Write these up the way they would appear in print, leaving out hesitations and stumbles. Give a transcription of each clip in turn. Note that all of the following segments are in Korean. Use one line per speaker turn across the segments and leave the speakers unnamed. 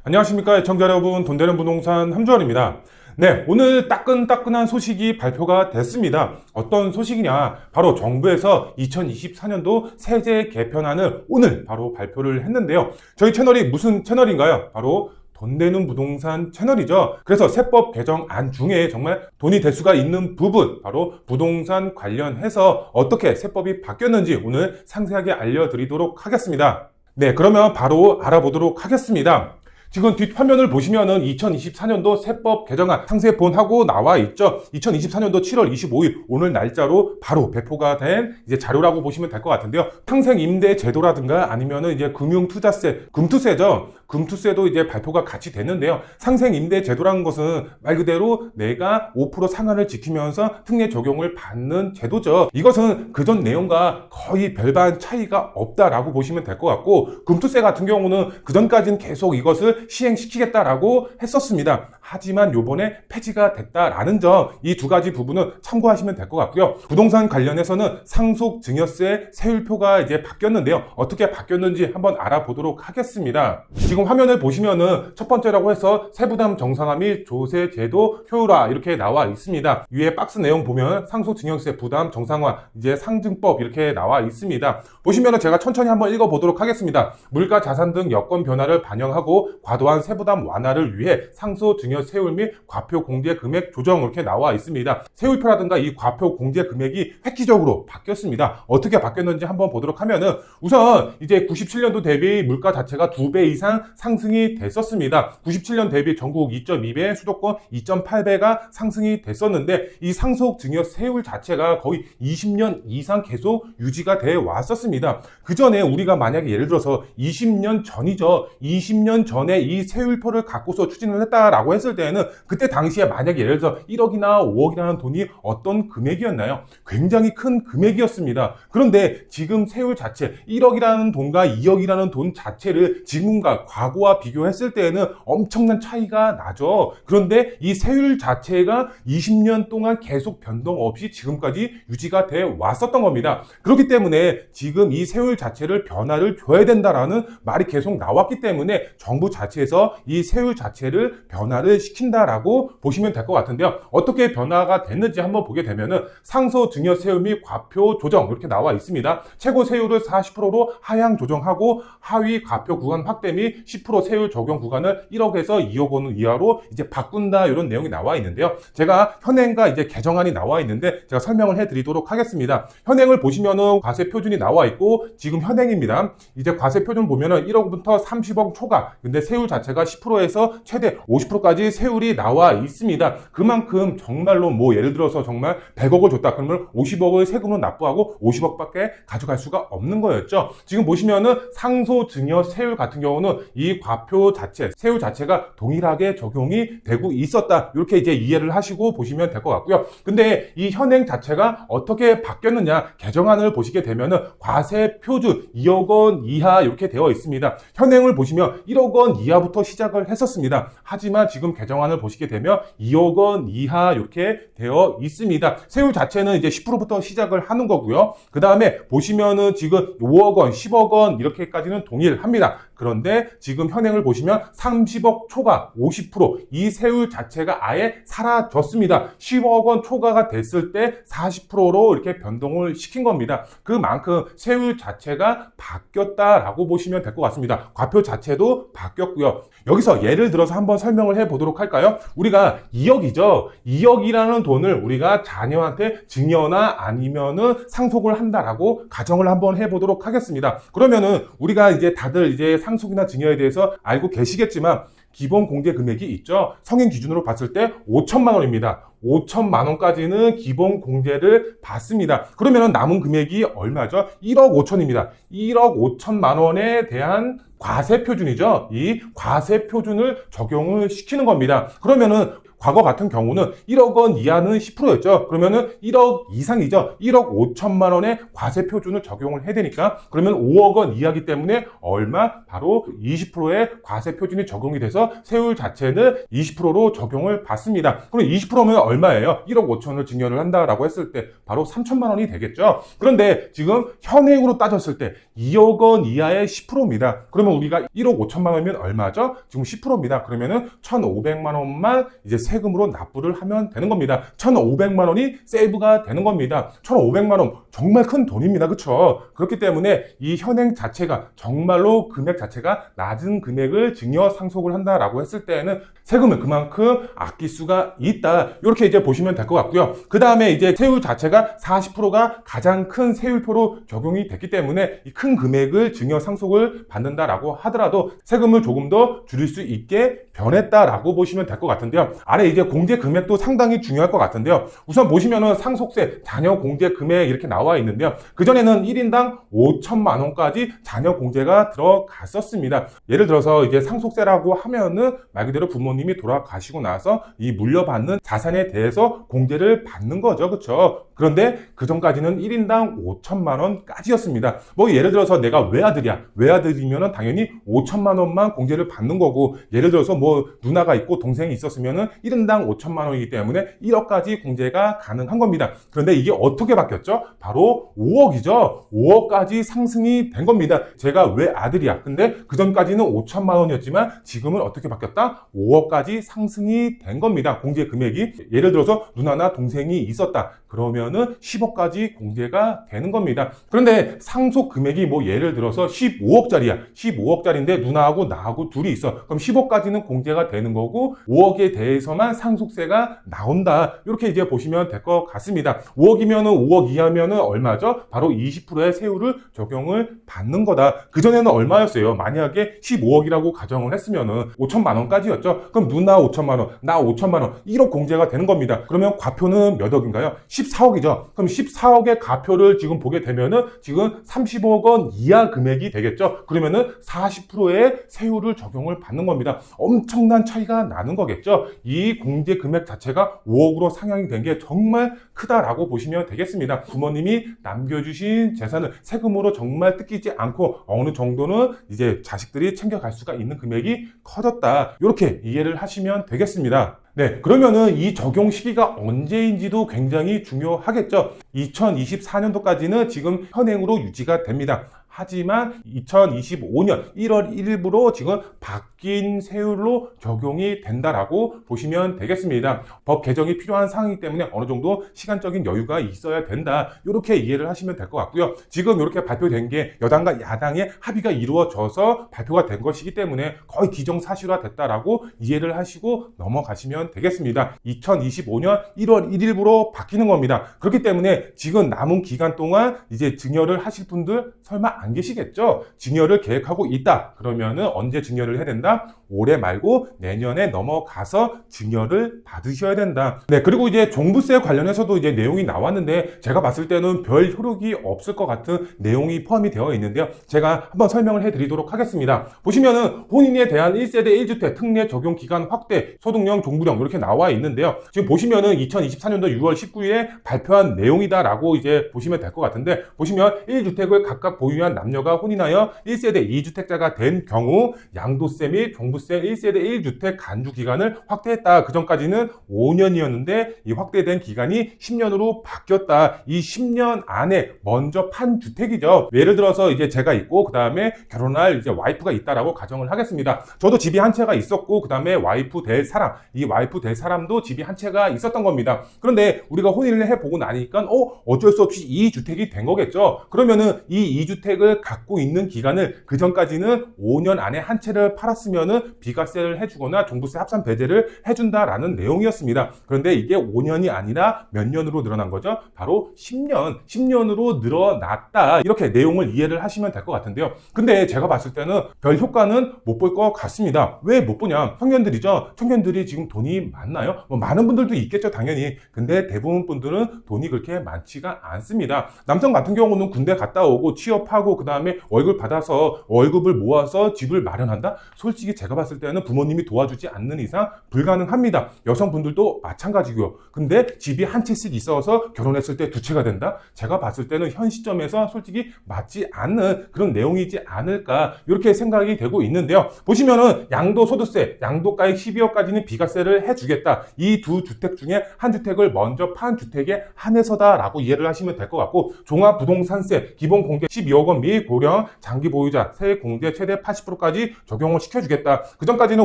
안녕하십니까 애청자 여러분, 돈 되는 부동산 함주원입니다. 네, 오늘 따끈따끈한 소식이 발표가 됐습니다. 어떤 소식이냐, 바로 정부에서 2024년도 세제 개편안을 오늘 바로 발표를 했는데요. 저희 채널이 무슨 채널인가요? 바로 돈 되는 부동산 채널이죠. 그래서 세법 개정안 중에 정말 돈이 될 수가 있는 부분, 바로 부동산 관련해서 어떻게 세법이 바뀌었는지 오늘 상세하게 알려드리도록 하겠습니다. 네, 그러면 바로 알아보도록 하겠습니다. 지금 뒷화면을 보시면은 2024년도 세법 개정안 상세 본하고 나와 있죠. 2024년도 7월 25일 오늘 날짜로 바로 배포가 된 이제 자료라고 보시면 될 것 같은데요. 상생임대 제도라든가 아니면은 이제 금융투자세, 금투세죠. 금투세도 이제 발표가 같이 됐는데요. 상생임대 제도라는 것은 말 그대로 내가 5% 상한을 지키면서 특례 적용을 받는 제도죠. 이것은 그전 내용과 거의 별반 차이가 없다라고 보시면 될 것 같고, 금투세 같은 경우는 그전까지는 계속 이것을 시행시키겠다라고 했었습니다. 하지만 요번에 폐지가 됐다라는 점, 이 두 가지 부분은 참고하시면 될 것 같고요. 부동산 관련해서는 상속증여세 세율표가 이제 바뀌었는데요. 어떻게 바뀌었는지 한번 알아보도록 하겠습니다. 지금 화면을 보시면은 첫 번째라고 해서 세부담 정상화 및 조세 제도 효율화 이렇게 나와 있습니다. 위에 박스 내용 보면 상속증여세 부담 정상화, 이제 상증법 이렇게 나와 있습니다. 보시면은 제가 천천히 한번 읽어보도록 하겠습니다. 물가 자산 등 여건 변화를 반영하고 과도한 세부담 완화를 위해 상속증여 세율 및 과표 공제 금액 조정 이렇게 나와 있습니다. 세율표라든가 이 과표 공제 금액이 획기적으로 바뀌었습니다. 어떻게 바뀌었는지 한번 보도록 하면은, 우선 이제 97년도 대비 물가 자체가 2배 이상 상승이 됐었습니다. 97년 대비 전국 2.2배, 수도권 2.8배가 상승이 됐었는데, 이 상속증여 세율 자체가 거의 20년 이상 계속 유지가 돼 왔었습니다. 그 전에 우리가 만약에 예를 들어서 20년 전이죠. 20년 전에 이 세율표를 갖고서 추진을 했다라고 했을 때는 그때 당시에 만약에 예를 들어서 1억이나 5억이라는 돈이 어떤 금액이었나요? 굉장히 큰 금액이었습니다. 그런데 지금 세율 자체 1억이라는 돈과 2억이라는 돈 자체를 지금과 과거와 비교했을 때는 엄청난 차이가 나죠. 그런데 이 세율 자체가 20년 동안 계속 변동 없이 지금까지 유지가 돼 왔었던 겁니다. 그렇기 때문에 지금 이 세율 자체를 변화를 줘야 된다라는 말이 계속 나왔기 때문에 정부 자체에서 이 세율 자체를 변화를 시킨다라고 보시면 될 것 같은데요. 어떻게 변화가 됐는지 한번 보게 되면은 상속증여 세율 및 과표 조정 이렇게 나와 있습니다. 최고 세율을 40%로 하향 조정하고 하위 과표 구간 확대 및 10% 세율 적용 구간을 1억에서 2억 원 이하로 이제 바꾼다, 이런 내용이 나와 있는데요. 제가 현행과 이제 개정안이 나와 있는데 제가 설명을 해드리도록 하겠습니다. 현행을 보시면은 과세 표준이 나와 있고 지금 현행입니다. 이제 과세 표준 보면은 1억부터 30억 초과, 근데 세율 자체가 10%에서 최대 50%까지 세율이 나와 있습니다. 그만큼 정말로 뭐 예를 들어서 정말 100억을 줬다 그러면 50억을 세금으로 납부하고 50억밖에 가져갈 수가 없는 거였죠. 지금 보시면은 상속증여 세율 같은 경우는 이 과표 자체, 세율 자체가 동일하게 적용이 되고 있었다, 이렇게 이제 이해를 하시고 보시면 될 것 같고요. 근데 이 현행 자체가 어떻게 바뀌었느냐, 개정안을 보시게 되면은 과세 표준 2억 원 이하 이렇게 되어 있습니다. 현행을 보시면 1억 원 이하부터 시작을 했었습니다. 하지만 지금 개정안을 보시게 되면 2억 원 이하 이렇게 되어 있습니다. 세율 자체는 이제 10%부터 시작을 하는 거고요. 그 다음에 보시면은 지금 5억 원, 10억 원 이렇게까지는 동일합니다. 그런데 지금 현행을 보시면 30억 초과 50%이 세율 자체가 아예 사라졌습니다. 10억 원 초과가 됐을 때 40%로 이렇게 변동을 시킨 겁니다. 그만큼 세율 자체가 바뀌었다라고 보시면 될 것 같습니다. 과표 자체도 바뀌었고요. 여기서 예를 들어서 한번 설명을 해보도록 할까요? 우리가 2억이죠. 2억이라는 돈을 우리가 자녀한테 증여나 아니면은 상속을 한다라고 가정을 한번 해보도록 하겠습니다. 그러면은 우리가 이제 다들 이제 상속이나 증여에 대해서 알고 계시겠지만 기본 공제 금액이 있죠. 성인 기준으로 봤을 때 5천만 원입니다. 5천만 원까지는 기본 공제를 받습니다. 그러면 남은 금액이 얼마죠? 1억 5천입니다. 1억 5천만 원에 대한 과세 표준이죠. 이 과세 표준을 적용을 시키는 겁니다. 그러면은 과거 같은 경우는 1억 원 이하는 10%였죠. 그러면은 1억 이상이죠. 1억 5천만 원의 과세 표준을 적용을 해야 되니까 그러면 5억 원 이하기 때문에 얼마? 바로 20%의 과세 표준이 적용이 돼서 세율 자체는 20%로 적용을 받습니다. 그럼 20%면 얼마예요? 1억 5천을 증여를 한다라고 했을 때 바로 3천만 원이 되겠죠. 그런데 지금 현행으로 따졌을 때 2억 원 이하의 10%입니다. 그러면 우리가 1억 5천만 원이면 얼마죠? 지금 10%입니다. 그러면은 1,500만 원만 이제 세금으로 납부를 하면 되는 겁니다. 1,500만 원이 세이브가 되는 겁니다. 1,500만 원 정말 큰 돈입니다. 그렇죠? 그렇기 때문에 이 현행 자체가 정말로 금액 자체가 낮은 금액을 증여 상속을 한다라고 했을 때에는 세금을 그만큼 아낄 수가 있다. 이렇게 이제 보시면 될 것 같고요. 그 다음에 이제 세율 자체가 40%가 가장 큰 세율표로 적용이 됐기 때문에 이 큰 금액을 증여 상속을 받는다라고 하더라도 세금을 조금 더 줄일 수 있게 변했다라고 보시면 될 것 같은데요. 아래 이제 공제 금액도 상당히 중요할 것 같은데요. 우선 보시면은 상속세, 자녀 공제 금액 이렇게 나와 있는데요. 그전에는 1인당 5천만 원까지 자녀 공제가 들어갔었습니다. 예를 들어서 이제 상속세라고 하면은 말 그대로 부모님이 돌아가시고 나서 이 물려받는 자산에 대해서 공제를 받는 거죠. 그렇죠? 그런데 그 전까지는 1인당 5천만 원까지였습니다. 뭐 예를 들어서 내가 외아들이야. 외아들이면은 당연히 5천만 원만 공제를 받는 거고, 예를 들어서 뭐 누나가 있고 동생이 있었으면은 1인당 5천만 원이기 때문에 1억까지 공제가 가능한 겁니다. 그런데 이게 어떻게 바뀌었죠? 바로 5억이죠. 5억까지 상승이 된 겁니다. 제가 외아들이야. 근데 그 전까지는 5천만 원이었지만 지금은 어떻게 바뀌었다? 5억까지 상승이 된 겁니다. 공제 금액이. 예를 들어서 누나나 동생이 있었다. 그러면은 10억까지 공제가 되는 겁니다. 그런데 상속 금액이 뭐 예를 들어서 15억짜리야. 15억짜리인데 누나하고 나하고 둘이 있어. 그럼 10억까지는 공제가 되는 거고 5억에 대해서만 상속세가 나온다. 이렇게 이제 보시면 될 것 같습니다. 5억이면은 5억 이하면은 얼마죠? 바로 20%의 세율을 적용을 받는 거다. 그전에는 얼마였어요? 만약에 15억이라고 가정을 했으면은 5천만 원까지였죠. 그럼 누나 5천만 원, 나 5천만 원, 1억 공제가 되는 겁니다. 그러면 과표는 몇 억인가요? 14억이죠. 그럼 14억의 가표를 지금 보게 되면은 지금 30억 원 이하 금액이 되겠죠. 그러면은 40%의 세율을 적용을 받는 겁니다. 엄청난 차이가 나는 거겠죠. 이 공제 금액 자체가 5억으로 상향이 된 게 정말 크다라고 보시면 되겠습니다. 부모님이 남겨주신 재산을 세금으로 정말 뜯기지 않고 어느 정도는 이제 자식들이 챙겨갈 수가 있는 금액이 커졌다. 이렇게 이해를 하시면 되겠습니다. 네, 그러면은 이 적용 시기가 언제인지도 굉장히 중요하겠죠. 2024년도까지는 지금 현행으로 유지가 됩니다. 하지만 2025년 1월 1일부로 지금 바뀐 세율로 적용이 된다라고 보시면 되겠습니다. 법 개정이 필요한 상황이기 때문에 어느 정도 시간적인 여유가 있어야 된다. 이렇게 이해를 하시면 될 것 같고요. 지금 이렇게 발표된 게 여당과 야당의 합의가 이루어져서 발표가 된 것이기 때문에 거의 기정사실화 됐다라고 이해를 하시고 넘어가시면 되겠습니다. 2025년 1월 1일부로 바뀌는 겁니다. 그렇기 때문에 지금 남은 기간 동안 이제 증여를 하실 분들 설마 안 계시겠죠? 증여를 계획하고 있다. 그러면은 언제 증여를 해야 된다? 올해 말고 내년에 넘어가서 증여를 받으셔야 된다. 네, 그리고 이제 종부세 관련해서도 이제 내용이 나왔는데 제가 봤을 때는 별 효력이 없을 것 같은 내용이 포함이 되어 있는데요. 제가 한번 설명을 해드리도록 하겠습니다. 보시면은 혼인에 대한 1세대 1주택 특례 적용 기간 확대, 소득령, 종부령 이렇게 나와 있는데요. 지금 보시면은 2024년도 6월 19일에 발표한 내용이다라고 이제 보시면 될 것 같은데, 보시면 1주택을 각각 보유한 남녀가 혼인하여 1세대 2주택자가 된 경우 양도세 및 종부세 1세대 1주택 간주 기간을 확대했다. 그 전까지는 5년이었는데 이 확대된 기간이 10년으로 바뀌었다. 이 10년 안에 먼저 판 주택이죠. 예를 들어서 이제 제가 있고 그 다음에 결혼할 이제 와이프가 있다라고 가정을 하겠습니다. 저도 집이 한 채가 있었고 그 다음에 와이프 될 사람, 이 와이프 될 사람도 집이 한 채가 있었던 겁니다. 그런데 우리가 혼인을 해보고 나니까 어쩔 수 없이 2주택이 된 거겠죠. 그러면은 이 2주택을 갖고 있는 기간을 그 전까지는 5년 안에 한 채를 팔았으면은 비과세를 해주거나 종부세 합산 배제를 해준다라는 내용이었습니다. 그런데 이게 5년이 아니라 몇 년으로 늘어난 거죠? 바로 10년으로 늘어났다. 이렇게 내용을 이해를 하시면 될 것 같은데요. 근데 제가 봤을 때는 별 효과는 못 볼 것 같습니다. 왜 못 보냐? 청년들이죠. 청년들이 지금 돈이 많나요? 뭐 많은 분들도 있겠죠, 당연히. 근데 대부분 분들은 돈이 그렇게 많지가 않습니다. 남성 같은 경우는 군대 갔다 오고 취업하고 하고 그 다음에 월급 받아서 월급을 모아서 집을 마련한다? 솔직히 제가 봤을 때는 부모님이 도와주지 않는 이상 불가능합니다. 여성분들도 마찬가지고요. 근데 집이 한 채씩 있어서 결혼했을 때 두 채가 된다? 제가 봤을 때는 현 시점에서 솔직히 맞지 않는 그런 내용이지 않을까 이렇게 생각이 되고 있는데요. 보시면은 양도소득세, 양도가액 12억까지는 비과세를 해주겠다. 이 두 주택 중에 한 주택을 먼저 판 주택에 한해서다라고 이해를 하시면 될 것 같고, 종합부동산세 기본 공제 12억 원 미 고령 장기 보유자 세액 공제 최대 80%까지 적용을 시켜주겠다. 그 전까지는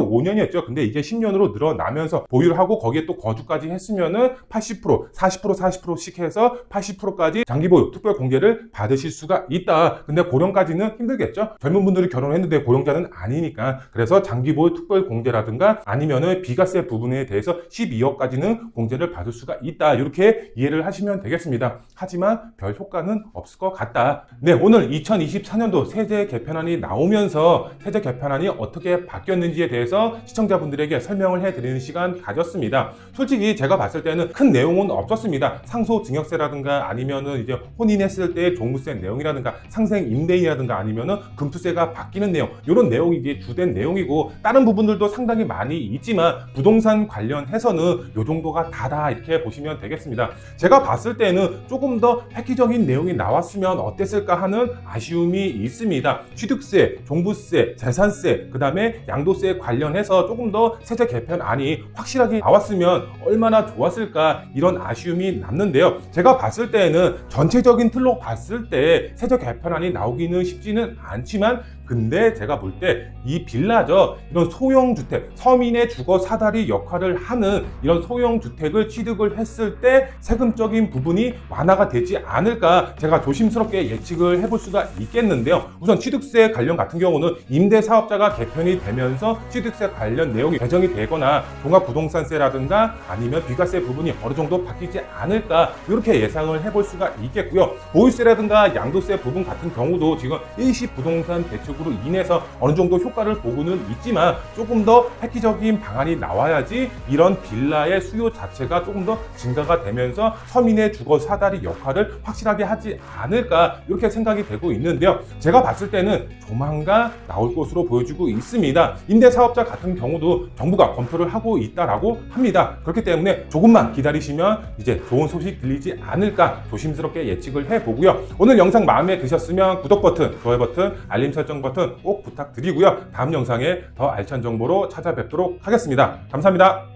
5년이었죠. 근데 이제 10년으로 늘어나면서 보유를 하고 거기에 또 거주까지 했으면은 80%, 40%씩 해서 80%까지 장기 보유 특별 공제를 받으실 수가 있다. 근데 고령까지는 힘들겠죠. 젊은 분들이 결혼했는데 고령자는 아니니까. 그래서 장기 보유 특별 공제라든가 아니면은 비과세 부분에 대해서 12억까지는 공제를 받을 수가 있다. 이렇게 이해를 하시면 되겠습니다. 하지만 별 효과는 없을 것 같다. 네, 오늘 2024년도 세제 개편안이 나오면서 세제 개편안이 어떻게 바뀌었는지에 대해서 시청자분들에게 설명을 해드리는 시간 가졌습니다. 솔직히 제가 봤을 때는 큰 내용은 없었습니다. 상속증여세라든가 아니면은 이제 혼인했을 때 종부세 내용이라든가 상생임대인이라든가 아니면은 금투세가 바뀌는 내용, 이런 내용이 이제 주된 내용이고, 다른 부분들도 상당히 많이 있지만 부동산 관련해서는 이 정도가 다다 이렇게 보시면 되겠습니다. 제가 봤을 때는 조금 더 획기적인 내용이 나왔으면 어땠을까 하는 아쉬움이 있습니다. 취득세, 종부세, 재산세, 그 다음에 양도세 관련해서 조금 더 세제 개편안이 확실하게 나왔으면 얼마나 좋았을까, 이런 아쉬움이 남는데요. 제가 봤을 때는 전체적인 틀로 봤을 때 세제 개편안이 나오기는 쉽지는 않지만, 근데 제가 볼 때 이 빌라죠, 이런 소형주택, 서민의 주거 사다리 역할을 하는 이런 소형주택을 취득을 했을 때 세금적인 부분이 완화가 되지 않을까 제가 조심스럽게 예측을 해볼 수가 있겠는데요. 우선 취득세 관련 같은 경우는 임대사업자가 개편이 되면서 취득세 관련 내용이 개정이 되거나 종합부동산세라든가 아니면 비과세 부분이 어느 정도 바뀌지 않을까 이렇게 예상을 해볼 수가 있겠고요. 보유세라든가 양도세 부분 같은 경우도 지금 일시부동산 대책으로 인해서 어느 정도 효과를 보고는 있지만 조금 더 획기적인 방안이 나와야지 이런 빌라의 수요 자체가 조금 더 증가가 되면서 서민의 주거 사다리 역할을 확실하게 하지 않을까 이렇게 생각이 되고 있는데요. 제가 봤을 때는 조만간 나올 것으로 보여지고 있습니다. 임대사업자 같은 경우도 정부가 검토를 하고 있다라고 합니다. 그렇기 때문에 조금만 기다리시면 이제 좋은 소식 들리지 않을까 조심스럽게 예측을 해보고요. 오늘 영상 마음에 드셨으면 구독 버튼, 좋아요 버튼, 알림 설정 버튼 꼭 부탁드리고요. 다음 영상에 더 알찬 정보로 찾아뵙도록 하겠습니다. 감사합니다.